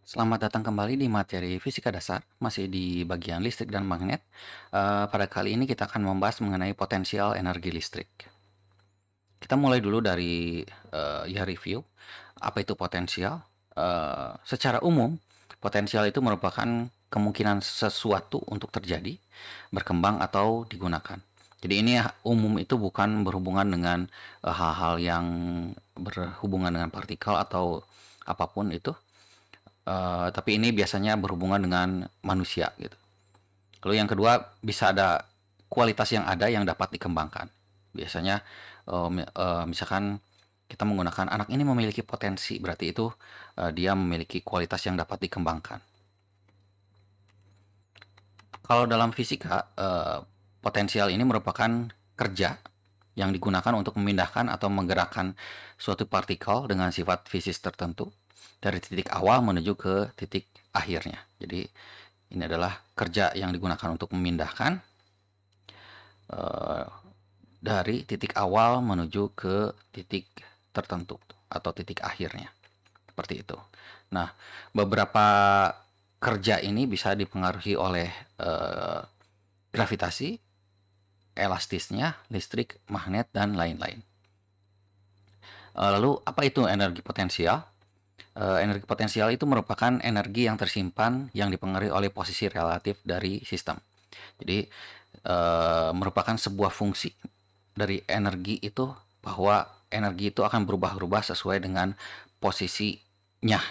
Selamat datang kembali di materi fisika dasar, masih di bagian listrik dan magnet. Pada kali ini kita akan membahas mengenai potensial energi listrik. Kita mulai dulu dari review. Apa itu potensial? Secara umum, potensial itu merupakan kemungkinan sesuatu untuk terjadi, berkembang atau digunakan. Jadi ini umum itu bukan berhubungan dengan hal-hal yang berhubungan dengan partikel atau apapun itu. Tapi ini biasanya berhubungan dengan manusia gitu. Lalu yang kedua, bisa ada kualitas yang ada yang dapat dikembangkan. Biasanya misalkan kita menggunakan anak ini memiliki potensi, berarti itu dia memiliki kualitas yang dapat dikembangkan. Kalau dalam fisika, potensial ini merupakan kerja yang digunakan untuk memindahkan atau menggerakkan suatu partikel dengan sifat fisis tertentu dari titik awal menuju ke titik akhirnya. Jadi ini adalah kerja yang digunakan untuk memindahkan dari titik awal menuju ke titik tertentu atau titik akhirnya. Seperti itu. Nah, beberapa kerja ini bisa dipengaruhi oleh gravitasi, elastisnya, listrik, magnet, dan lain-lain. Lalu apa itu energi potensial? Energi potensial itu merupakan energi yang tersimpan yang dipengaruhi oleh posisi relatif dari sistem. Jadi merupakan sebuah fungsi dari energi itu, bahwa energi itu akan berubah-ubah sesuai dengan posisinya.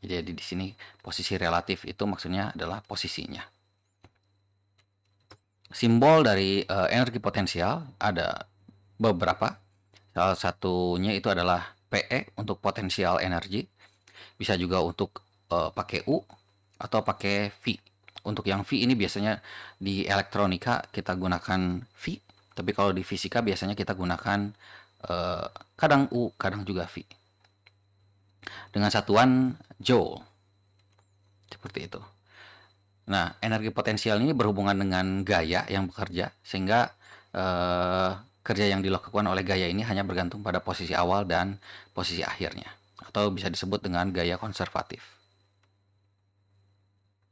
Jadi di sini posisi relatif itu maksudnya adalah posisinya. Simbol dari energi potensial ada beberapa. Salah satunya itu adalah PE untuk potensial energi. Bisa juga untuk pakai U atau pakai V. Untuk yang V ini biasanya di elektronika kita gunakan V, tapi kalau di fisika biasanya kita gunakan kadang U, kadang juga V. Dengan satuan Joule. Seperti itu. Nah, energi potensial ini berhubungan dengan gaya yang bekerja, sehingga kerja yang dilakukan oleh gaya ini hanya bergantung pada posisi awal dan posisi akhirnya, atau bisa disebut dengan gaya konservatif.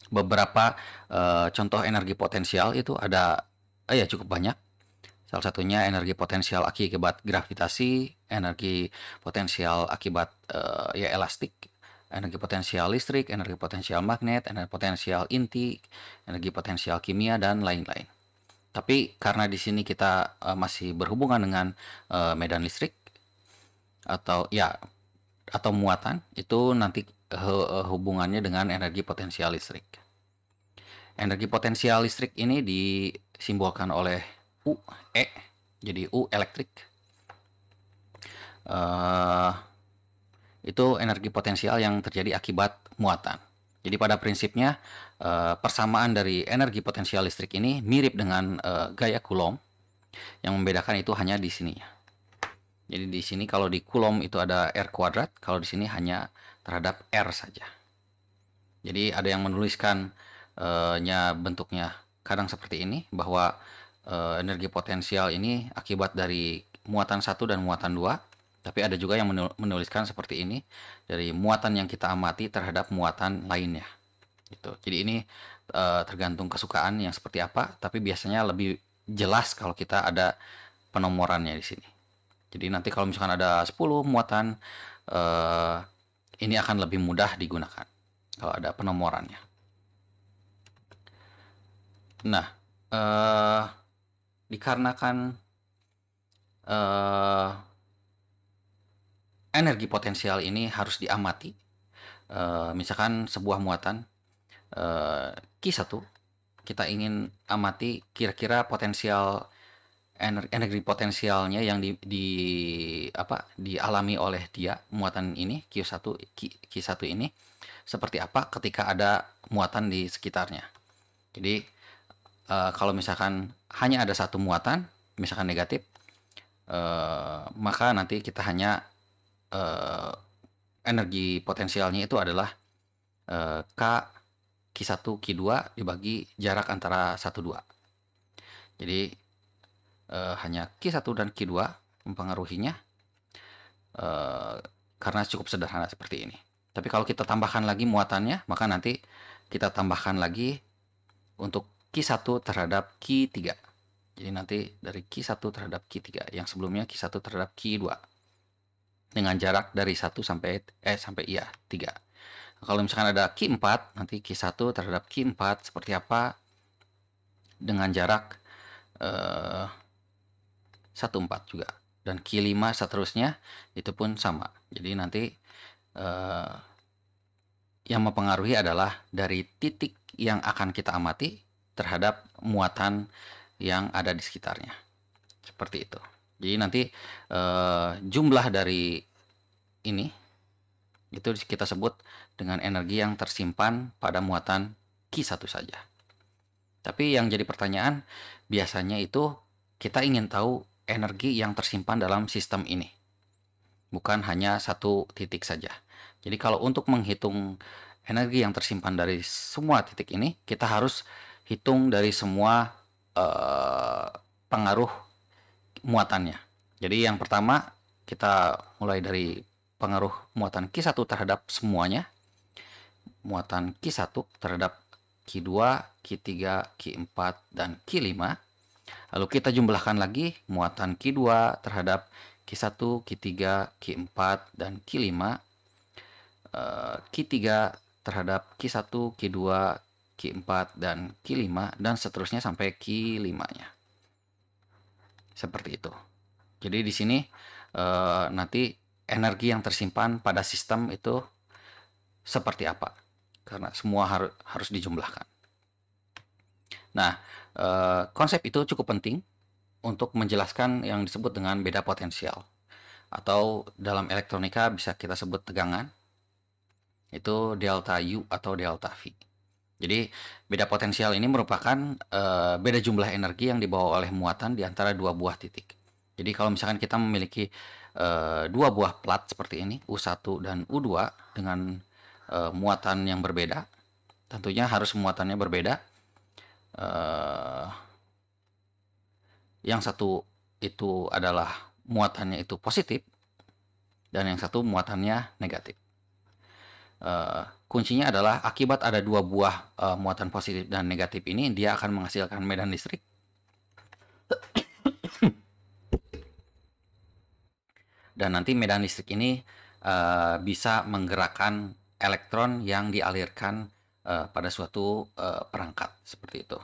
Beberapa contoh energi potensial itu ada ya cukup banyak. Salah satunya energi potensial akibat gravitasi, energi potensial akibat ya elastik, energi potensial listrik, energi potensial magnet, energi potensial inti, energi potensial kimia, dan lain-lain. Tapi karena di sini kita masih berhubungan dengan medan listrik atau muatan, itu nanti hubungannya dengan energi potensial listrik. Energi potensial listrik ini disimbolkan oleh U, E, jadi U elektrik. Itu energi potensial yang terjadi akibat muatan. Jadi pada prinsipnya persamaan dari energi potensial listrik ini mirip dengan gaya Coulomb. Yang membedakan itu hanya di sini. Jadi di sini kalau di Coulomb itu ada R kuadrat, kalau di sini hanya terhadap R saja. Jadi ada yang menuliskan bentuknya kadang seperti ini, bahwa energi potensial ini akibat dari muatan 1 dan muatan 2. Tapi ada juga yang menuliskan seperti ini, dari muatan yang kita amati terhadap muatan lainnya. Gitu. Jadi ini tergantung kesukaan yang seperti apa, tapi biasanya lebih jelas kalau kita ada penomorannya di sini. Jadi nanti kalau misalkan ada 10 muatan, ini akan lebih mudah digunakan kalau ada penomorannya. Nah, dikarenakan energi potensial ini harus diamati, misalkan sebuah muatan Q1, kita ingin amati kira-kira potensial energi potensialnya yang dialami oleh dia, muatan ini Q1 ini seperti apa ketika ada muatan di sekitarnya. Jadi kalau misalkan hanya ada satu muatan, misalkan negatif, maka nanti kita hanya energi potensialnya itu adalah K Q1 Q2 dibagi jarak antara 1 2. Jadi hanya Q1 dan Q2 mempengaruhinya, karena cukup sederhana seperti ini. Tapi kalau kita tambahkan lagi muatannya, maka nanti kita tambahkan lagi untuk Q1 terhadap Q3. Jadi nanti dari Q1 terhadap Q3, yang sebelumnya Q1 terhadap Q2. Dengan jarak dari 1 sampai 3. Kalau misalkan ada Q4, nanti Q1 terhadap Q4 seperti apa dengan jarak 1,4 juga. Dan Q5 seterusnya itu pun sama. Jadi nanti yang mempengaruhi adalah dari titik yang akan kita amati terhadap muatan yang ada di sekitarnya. Seperti itu. Jadi nanti jumlah dari ini itu kita sebut dengan energi yang tersimpan pada muatan Q1 saja. Tapi yang jadi pertanyaan, biasanya itu kita ingin tahu energi yang tersimpan dalam sistem ini. Bukan hanya satu titik saja. Jadi kalau untuk menghitung energi yang tersimpan dari semua titik ini, kita harus hitung dari semua pengaruh muatannya. Jadi yang pertama, kita mulai dari pengaruh muatan Q1 terhadap semuanya. Muatan Q1 terhadap Q2, Q3, Q4, dan Q5. Lalu kita jumlahkan lagi muatan Q2 terhadap Q1, Q3, Q4, dan Q5. Q3 terhadap Q1, Q2, Q4, dan Q5, dan seterusnya sampai Q5-nya. Seperti itu. Jadi di sini nanti energi yang tersimpan pada sistem itu seperti apa. Karena semua harus dijumlahkan. Nah, konsep itu cukup penting untuk menjelaskan yang disebut dengan beda potensial. Atau dalam elektronika bisa kita sebut tegangan. Itu delta U atau delta V. Jadi beda potensial ini merupakan beda jumlah energi yang dibawa oleh muatan di antara dua buah titik. Jadi kalau misalkan kita memiliki dua buah plat seperti ini, U1 dan U2 dengan muatan yang berbeda, tentunya harus muatannya berbeda. Yang satu itu adalah muatannya itu positif, dan yang satu muatannya negatif. Kuncinya adalah akibat ada dua buah muatan positif dan negatif ini, dia akan menghasilkan medan listrik. Dan nanti medan listrik ini bisa menggerakkan elektron yang dialirkan pada suatu perangkat seperti itu.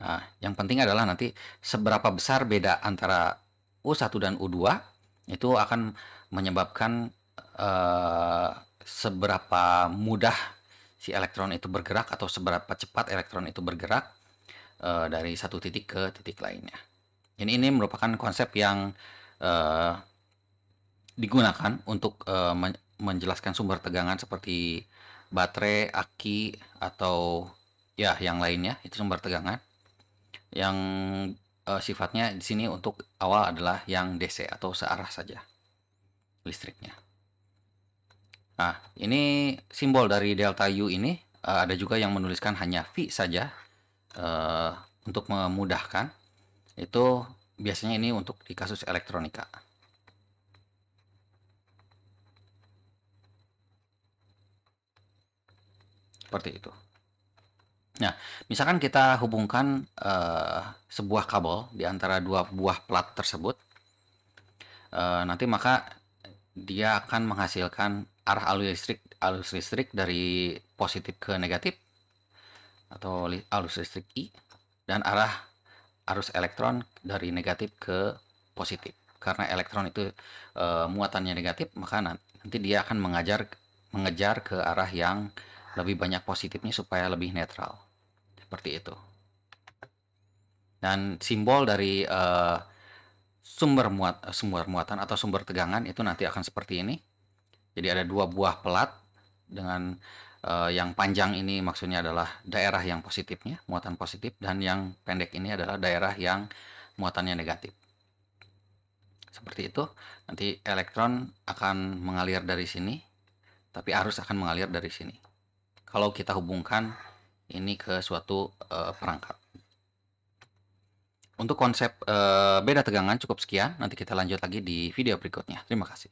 Nah, yang penting adalah nanti seberapa besar beda antara U1 dan U2 itu akan menyebabkan seberapa mudah si elektron itu bergerak atau seberapa cepat elektron itu bergerak dari satu titik ke titik lainnya. Ini merupakan konsep yang digunakan untuk menjelaskan sumber tegangan seperti baterai, aki, atau ya yang lainnya, itu sumber tegangan. Yang sifatnya di sini untuk awal adalah yang DC atau searah saja listriknya. Nah, ini simbol dari delta U ini ada juga yang menuliskan hanya V saja untuk memudahkan. Itu biasanya ini untuk di kasus elektronika. Seperti itu. Nah, misalkan kita hubungkan sebuah kabel di antara dua buah plat tersebut, nanti maka dia akan menghasilkan arah arus listrik dari positif ke negatif atau arus listrik I, dan arah arus elektron dari negatif ke positif. Karena elektron itu muatannya negatif, maka nanti dia akan mengejar ke arah yang lebih banyak positifnya supaya lebih netral. Seperti itu. Dan simbol dari sumber muatan atau sumber tegangan itu nanti akan seperti ini. Jadi ada dua buah pelat dengan yang panjang ini maksudnya adalah daerah yang positifnya, muatan positif, dan yang pendek ini adalah daerah yang muatannya negatif. Seperti itu. Nanti elektron akan mengalir dari sini, tapi arus akan mengalir dari sini. Kalau kita hubungkan ini ke suatu perangkat. Untuk konsep beda tegangan cukup sekian. Nanti kita lanjut lagi di video berikutnya. Terima kasih.